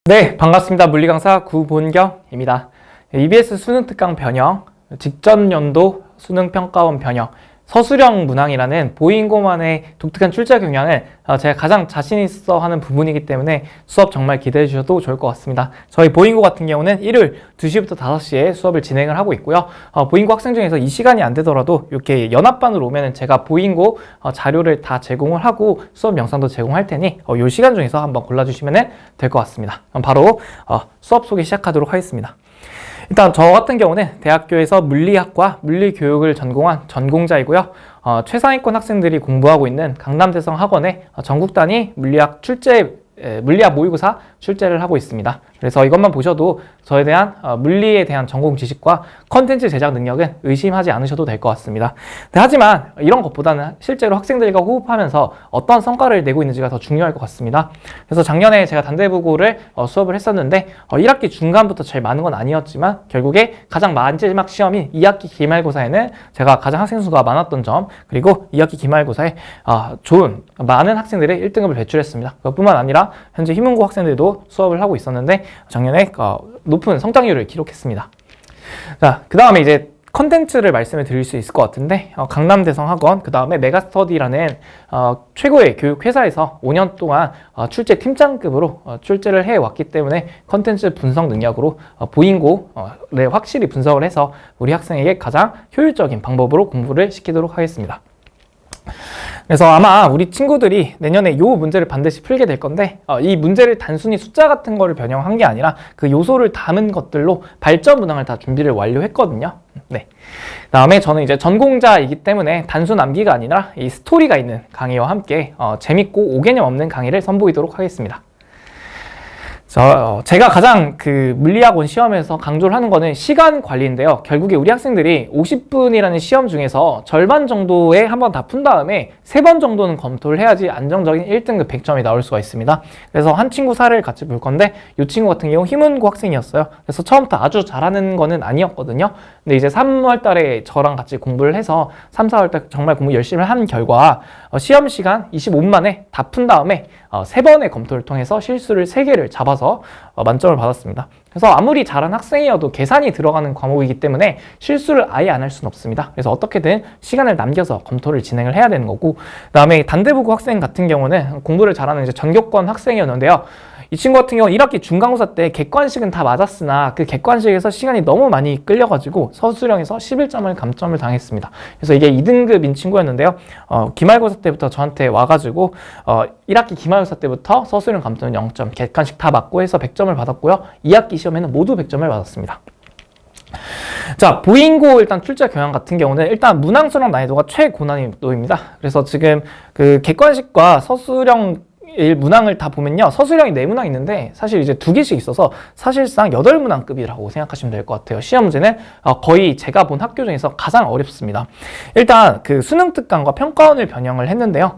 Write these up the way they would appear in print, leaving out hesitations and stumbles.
네, 반갑습니다. 물리강사 구본경입니다. EBS 수능특강 변형, 직전 연도 수능평가원 변형, 서술형 문항이라는 보잉고만의 독특한 출제 경향을 제가 가장 자신 있어 하는 부분이기 때문에 수업 정말 기대해 주셔도 좋을 것 같습니다. 저희 보잉고 같은 경우는 일요일 2시부터 5시에 수업을 진행을 하고 있고요. 보잉고 학생 중에서 이 시간이 안 되더라도 이렇게 연합반으로 오면 제가 보잉고 자료를 다 제공을 하고 수업 영상도 제공할 테니 이 시간 중에서 한번 골라주시면 될 것 같습니다. 그럼 바로 수업 소개 시작하도록 하겠습니다. 일단 저 같은 경우는 대학교에서 물리학과 물리교육을 전공한 전공자이고요. 최상위권 학생들이 공부하고 있는 강남대성 학원에 전국 단위 물리학 모의고사 출제를 하고 있습니다. 그래서 이것만 보셔도 저에 대한 물리에 대한 전공 지식과 컨텐츠 제작 능력은 의심하지 않으셔도 될 것 같습니다. 하지만 이런 것보다는 실제로 학생들과 호흡하면서 어떤 성과를 내고 있는지가 더 중요할 것 같습니다. 그래서 작년에 제가 단대부고를 수업을 했었는데 1학기 중간부터 제일 많은 건 아니었지만 결국에 가장 마지막 시험인 2학기 기말고사에는 제가 가장 학생 수가 많았던 점, 그리고 2학기 기말고사에 많은 학생들의 1등급을 배출했습니다. 그것뿐만 아니라 현재 희문고 학생들도 수업을 하고 있었는데 작년에 높은 성장률을 기록했습니다. 자, 그 다음에 이제 컨텐츠를 말씀을 드릴 수 있을 것 같은데 강남대성학원, 그 다음에 메가스터디라는 최고의 교육회사에서 5년 동안 출제 팀장급으로 출제를 해왔기 때문에 컨텐츠 분석 능력으로 보잉고를 확실히 분석을 해서 우리 학생에게 가장 효율적인 방법으로 공부를 시키도록 하겠습니다. 그래서 아마 우리 친구들이 내년에 이 문제를 반드시 풀게 될 건데 이 문제를 단순히 숫자 같은 거를 변형한 게 아니라 그 요소를 담은 것들로 발전 문항을 다 준비를 완료했거든요. 네. 그다음에 저는 이제 전공자이기 때문에 단순 암기가 아니라 이 스토리가 있는 강의와 함께 재밌고 오개념 없는 강의를 선보이도록 하겠습니다. 제가 가장 물리학원 시험에서 강조를 하는 거는 시간 관리인데요. 결국에 우리 학생들이 50분이라는 시험 중에서 절반 정도에 한번 다 푼 다음에 3번 정도는 검토를 해야지 안정적인 1등급 100점이 나올 수가 있습니다. 그래서 한 친구 사례를 같이 볼 건데 이 친구 같은 경우 희문고 학생이었어요. 그래서 처음부터 아주 잘하는 거는 아니었거든요. 근데 이제 3월 달에 저랑 같이 공부를 해서 3, 4월 달 정말 공부 열심히 한 결과 시험 시간 25분 만에 다 푼 다음에 3번의 검토를 통해서 실수를 3개를 잡아서 만점을 받았습니다. 그래서 아무리 잘한 학생이어도 계산이 들어가는 과목이기 때문에 실수를 아예 안 할 수는 없습니다. 그래서 어떻게든 시간을 남겨서 검토를 진행을 해야 되는 거고, 그 다음에 단대부고 학생 같은 경우는 공부를 잘하는 이제 전교권 학생이었는데요. 이 친구 같은 경우는 1학기 중간고사 때 객관식은 다 맞았으나 그 객관식에서 시간이 너무 많이 끌려가지고 서술형에서 11점을 감점을 당했습니다. 그래서 이게 2등급인 친구였는데요. 기말고사 때부터 저한테 와가지고 1학기 기말고사 때부터 서술형 감점 0점, 객관식 다 맞고 해서 100점을 받았고요. 2학기 시험에는 모두 100점을 받았습니다. 자, 보잉고 일단 출제 경향 같은 경우는 일단 문항수랑 난이도가 최고난이도입니다. 그래서 지금 객관식과 서술형 문항을 다 보면요, 서술형이 4문항 있는데 사실 이제 2개씩 있어서 사실상 8문항급이라고 생각하시면 될 것 같아요. 시험 문제는 거의 제가 본 학교 중에서 가장 어렵습니다. 일단 수능특강과 평가원을 변형을 했는데요.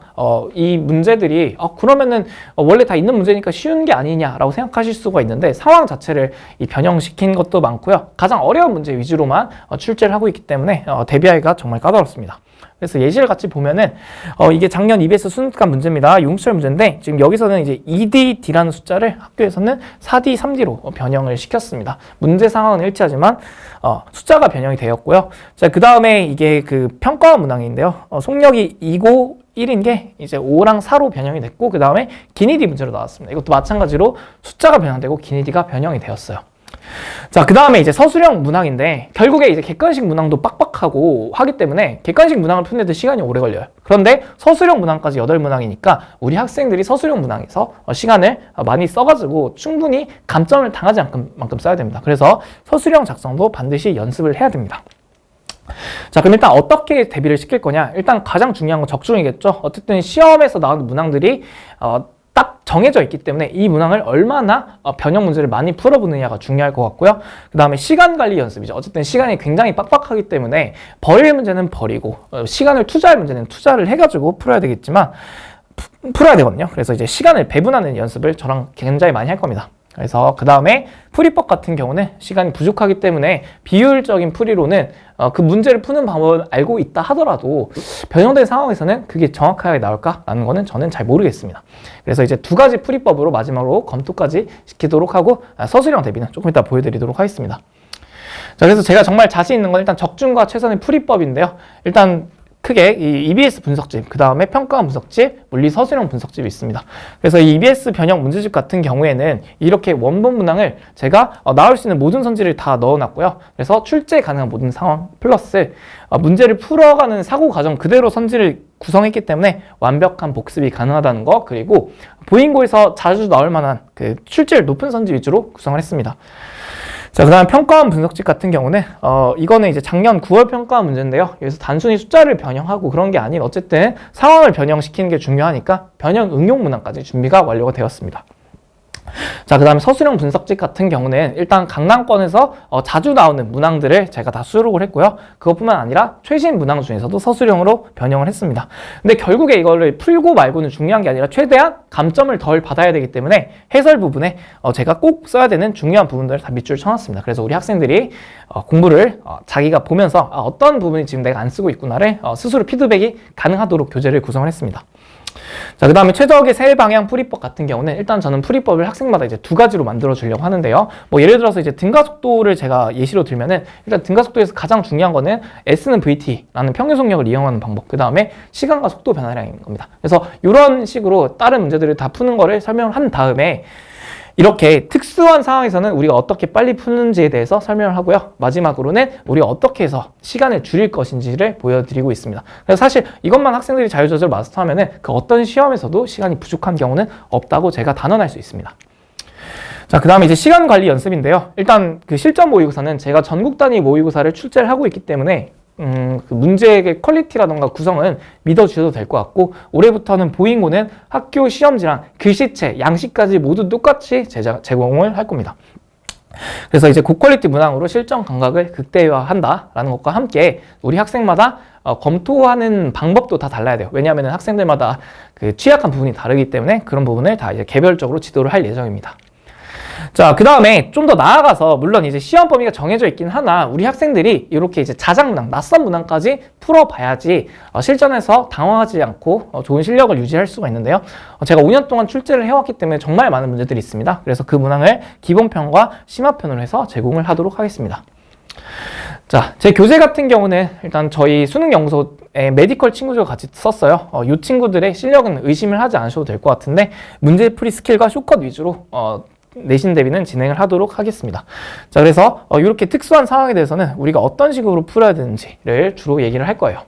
이 문제들이 그러면은 원래 다 있는 문제니까 쉬운 게 아니냐라고 생각하실 수가 있는데 상황 자체를 변형시킨 것도 많고요. 가장 어려운 문제 위주로만 출제를 하고 있기 때문에 대비하기가 정말 까다롭습니다. 그래서 예시를 같이 보면은 이게 작년 EBS 수능특강 문제입니다. 융수철 문제인데 지금 여기서는 이제 2DD라는 숫자를 학교에서는 4D, 3D로 변형을 시켰습니다. 문제 상황은 일치하지만 숫자가 변형이 되었고요. 자, 그 다음에 이게 평가원 문항인데요. 속력이 2고 1인 게 이제 5랑 4로 변형이 됐고, 그 다음에 기니디 문제로 나왔습니다. 이것도 마찬가지로 숫자가 변형되고 기니디가 변형이 되었어요. 자, 그 다음에 이제 서술형 문항인데 결국에 이제 객관식 문항도 빡빡하고 하기 때문에 객관식 문항을 푸는데 시간이 오래 걸려요. 그런데 서술형 문항까지 8문항이니까 우리 학생들이 서술형 문항에서 시간을 많이 써가지고 충분히 감점을 당하지 않을 만큼 써야 됩니다. 그래서 서술형 작성도 반드시 연습을 해야 됩니다. 자, 그럼 일단 어떻게 대비를 시킬 거냐? 일단 가장 중요한 건 적중이겠죠. 어쨌든 시험에서 나오는 문항들이 딱 정해져 있기 때문에 이 문항을 얼마나 변형 문제를 많이 풀어보느냐가 중요할 것 같고요. 그 다음에 시간 관리 연습이죠. 어쨌든 시간이 굉장히 빡빡하기 때문에 버릴 문제는 버리고 시간을 투자할 문제는 투자를 해가지고 풀어야 되겠지만 풀어야 되거든요. 그래서 이제 시간을 배분하는 연습을 저랑 굉장히 많이 할 겁니다. 그래서 그 다음에 풀이법 같은 경우는 시간이 부족하기 때문에 비효율적인 풀이로는 그 문제를 푸는 방법을 알고 있다 하더라도 변형된 상황에서는 그게 정확하게 나올까라는 거는 저는 잘 모르겠습니다. 그래서 이제 두 가지 풀이법으로 마지막으로 검토까지 시키도록 하고 서술형 대비는 조금 이따 보여드리도록 하겠습니다. 자, 그래서 제가 정말 자신 있는 건 일단 적중과 최선의 풀이법인데요. 일단 크게 이 EBS 분석집, 그 다음에 평가원 분석집, 물리 서술형 분석집이 있습니다. 그래서 이 EBS 변형 문제집 같은 경우에는 이렇게 원본 문항을 제가 나올 수 있는 모든 선지를 다 넣어놨고요. 그래서 출제 가능한 모든 상황 플러스 문제를 풀어가는 사고 과정 그대로 선지를 구성했기 때문에 완벽한 복습이 가능하다는 거, 그리고 보인고에서 자주 나올 만한 그 출제율 높은 선지 위주로 구성을 했습니다. 자, 그 다음 평가원 분석집 같은 경우는 이거는 이제 작년 9월 평가원 문제인데요. 여기서 단순히 숫자를 변형하고 그런 게 아닌 어쨌든 상황을 변형시키는 게 중요하니까 변형 응용 문항까지 준비가 완료가 되었습니다. 자, 그 다음에 서술형 분석집 같은 경우는 일단 강남권에서 자주 나오는 문항들을 제가 다 수록을 했고요. 그것뿐만 아니라 최신 문항 중에서도 서술형으로 변형을 했습니다. 근데 결국에 이거를 풀고 말고는 중요한 게 아니라 최대한 감점을 덜 받아야 되기 때문에 해설 부분에 제가 꼭 써야 되는 중요한 부분들을 다 밑줄 쳐놨습니다. 그래서 우리 학생들이 공부를 자기가 보면서 어떤 부분이 지금 내가 안 쓰고 있구나를 스스로 피드백이 가능하도록 교재를 구성을 했습니다. 자, 그 다음에 최적의 세 방향 풀이법 같은 경우는 일단 저는 풀이법을 학생마다 이제 두 가지로 만들어 주려고 하는데요. 뭐 예를 들어서 이제 등가속도를 제가 예시로 들면은 일단 등가속도에서 가장 중요한 거는 S는 VT라는 평균속력을 이용하는 방법, 그 다음에 시간과 속도 변화량인 겁니다. 그래서 이런 식으로 다른 문제들을 다 푸는 거를 설명을 한 다음에 이렇게 특수한 상황에서는 우리가 어떻게 빨리 푸는지에 대해서 설명을 하고요. 마지막으로는 우리가 어떻게 해서 시간을 줄일 것인지를 보여드리고 있습니다. 그래서 사실 이것만 학생들이 자유조절 마스터하면은 그 어떤 시험에서도 시간이 부족한 경우는 없다고 제가 단언할 수 있습니다. 자, 그 다음에 이제 시간 관리 연습인데요. 일단 그 실전 모의고사는 제가 전국 단위 모의고사를 출제를 하고 있기 때문에 그 문제의 퀄리티라던가 구성은 믿어주셔도 될 것 같고, 올해부터는 보잉고는 학교 시험지랑 글씨체, 양식까지 모두 똑같이 제공을 할 겁니다. 그래서 이제 고퀄리티 문항으로 실전 감각을 극대화한다라는 것과 함께 우리 학생마다 검토하는 방법도 다 달라야 돼요. 왜냐하면 학생들마다 그 취약한 부분이 다르기 때문에 그런 부분을 다 이제 개별적으로 지도를 할 예정입니다. 자, 그 다음에 좀 더 나아가서 물론 이제 시험 범위가 정해져 있긴 하나 우리 학생들이 이렇게 이제 자작 문항, 낯선 문항까지 풀어봐야지 실전에서 당황하지 않고 좋은 실력을 유지할 수가 있는데요. 제가 5년 동안 출제를 해왔기 때문에 정말 많은 문제들이 있습니다. 그래서 그 문항을 기본편과 심화편으로 해서 제공을 하도록 하겠습니다. 자, 제 교재 같은 경우는 일단 저희 수능 영소에 메디컬 친구들과 같이 썼어요. 이 친구들의 실력은 의심을 하지 않으셔도 될 것 같은데 문제풀이 스킬과 쇼컷 위주로 내신 대비는 진행을 하도록 하겠습니다. 자, 그래서 이렇게 특수한 상황에 대해서는 우리가 어떤 식으로 풀어야 되는지를 주로 얘기를 할 거예요.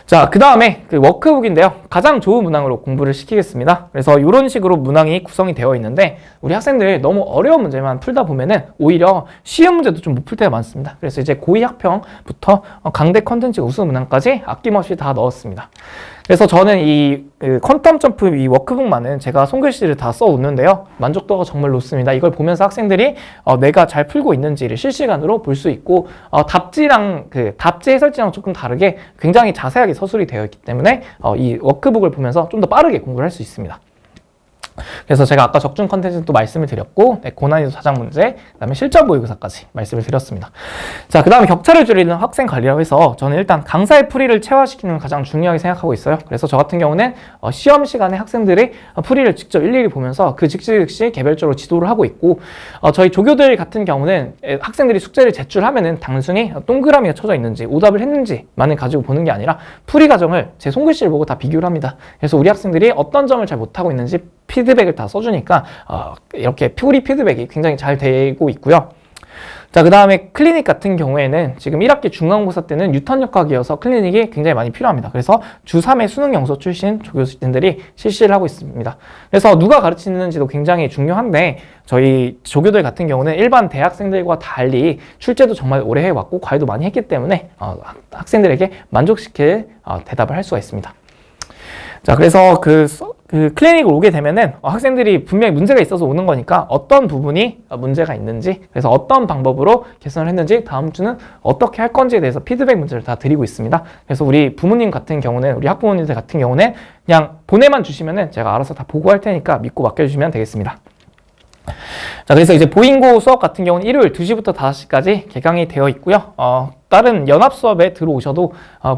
자, 그 다음에 그 워크북인데요. 가장 좋은 문항으로 공부를 시키겠습니다. 그래서 이런 식으로 문항이 구성이 되어 있는데 우리 학생들 너무 어려운 문제만 풀다 보면은 오히려 쉬운 문제도 좀 못 풀 때가 많습니다. 그래서 이제 고2 학평부터 강대 컨텐츠 우수 문항까지 아낌없이 다 넣었습니다. 그래서 저는 이 퀀텀 점프 이 워크북만은 제가 손글씨를 다 써놓는데요. 만족도가 정말 높습니다. 이걸 보면서 학생들이 내가 잘 풀고 있는지를 실시간으로 볼 수 있고 답지랑 답지 해설지랑 조금 다르게 굉장히 자세하게 서술이 되어 있기 때문에 이 워크북을 보면서 좀 더 빠르게 공부를 할 수 있습니다. 그래서 제가 아까 적중 컨텐츠도 말씀을 드렸고 고난이도 자작 문제, 그 다음에 실전 모의고사까지 말씀을 드렸습니다. 자, 그 다음에 격차를 줄이는 학생 관리라고 해서 저는 일단 강사의 풀이를 체화시키는 걸 가장 중요하게 생각하고 있어요. 그래서 저 같은 경우는 시험 시간에 학생들이 풀이를 직접 일일이 보면서 그 즉시 개별적으로 지도를 하고 있고 저희 조교들 같은 경우는 학생들이 숙제를 제출하면은 단순히 동그라미가 쳐져 있는지 오답을 했는지만을 가지고 보는 게 아니라 풀이 과정을 제 손글씨를 보고 다 비교를 합니다. 그래서 우리 학생들이 어떤 점을 잘 못하고 있는지 피드백을 다 써주니까 이렇게 풀이 피드백이 굉장히 잘 되고 있고요. 자, 그 다음에 클리닉 같은 경우에는 지금 1학기 중간고사 때는 유턴역학이어서 클리닉이 굉장히 많이 필요합니다. 그래서 주3의 수능 영서 출신 조교수진들이 실시를 하고 있습니다. 그래서 누가 가르치는지도 굉장히 중요한데 저희 조교들 같은 경우는 일반 대학생들과 달리 출제도 정말 오래 해왔고 과외도 많이 했기 때문에 학생들에게 만족시킬 대답을 할 수가 있습니다. 자, 그래서 그 클리닉을 오게 되면은 학생들이 분명히 문제가 있어서 오는 거니까 어떤 부분이 문제가 있는지, 그래서 어떤 방법으로 개선을 했는지, 다음 주는 어떻게 할 건지에 대해서 피드백 문제를 다 드리고 있습니다. 그래서 우리 부모님 같은 경우는, 우리 학부모님들 같은 경우는 그냥 보내만 주시면은 제가 알아서 다 보고할 테니까 믿고 맡겨주시면 되겠습니다. 자, 그래서 이제 보잉고 수업 같은 경우는 일요일 2시부터 5시까지 개강이 되어 있고요. 다른 연합 수업에 들어오셔도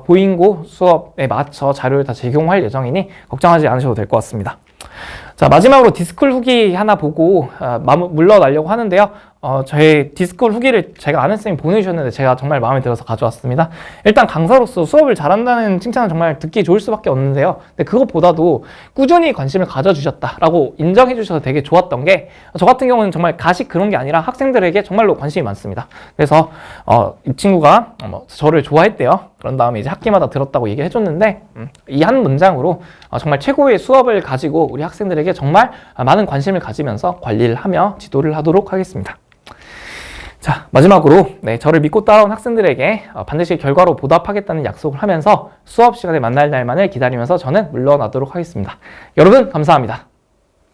보잉고 수업에 맞춰 자료를 다 제공할 예정이니 걱정하지 않으셔도 될 것 같습니다. 자, 마지막으로 디스쿨 후기 하나 보고 물러나려고 하는데요. 저의 디스쿨 후기를 제가 아는 쌤이 보내주셨는데 제가 정말 마음에 들어서 가져왔습니다. 일단 강사로서 수업을 잘한다는 칭찬은 정말 듣기 좋을 수밖에 없는데요. 근데 그것보다도 꾸준히 관심을 가져주셨다라고 인정해 주셔서 되게 좋았던 게, 저 같은 경우는 정말 가식 그런 게 아니라 학생들에게 정말로 관심이 많습니다. 그래서 이 친구가 저를 좋아했대요. 그런 다음에 이제 학기마다 들었다고 얘기해 줬는데, 이 한 문장으로 정말 최고의 수업을 가지고 우리 학생들에게 정말 많은 관심을 가지면서 관리를 하며 지도를 하도록 하겠습니다. 자, 마지막으로 저를 믿고 따라온 학생들에게 반드시 결과로 보답하겠다는 약속을 하면서 수업 시간에 만날 날만을 기다리면서 저는 물러나도록 하겠습니다. 여러분, 감사합니다.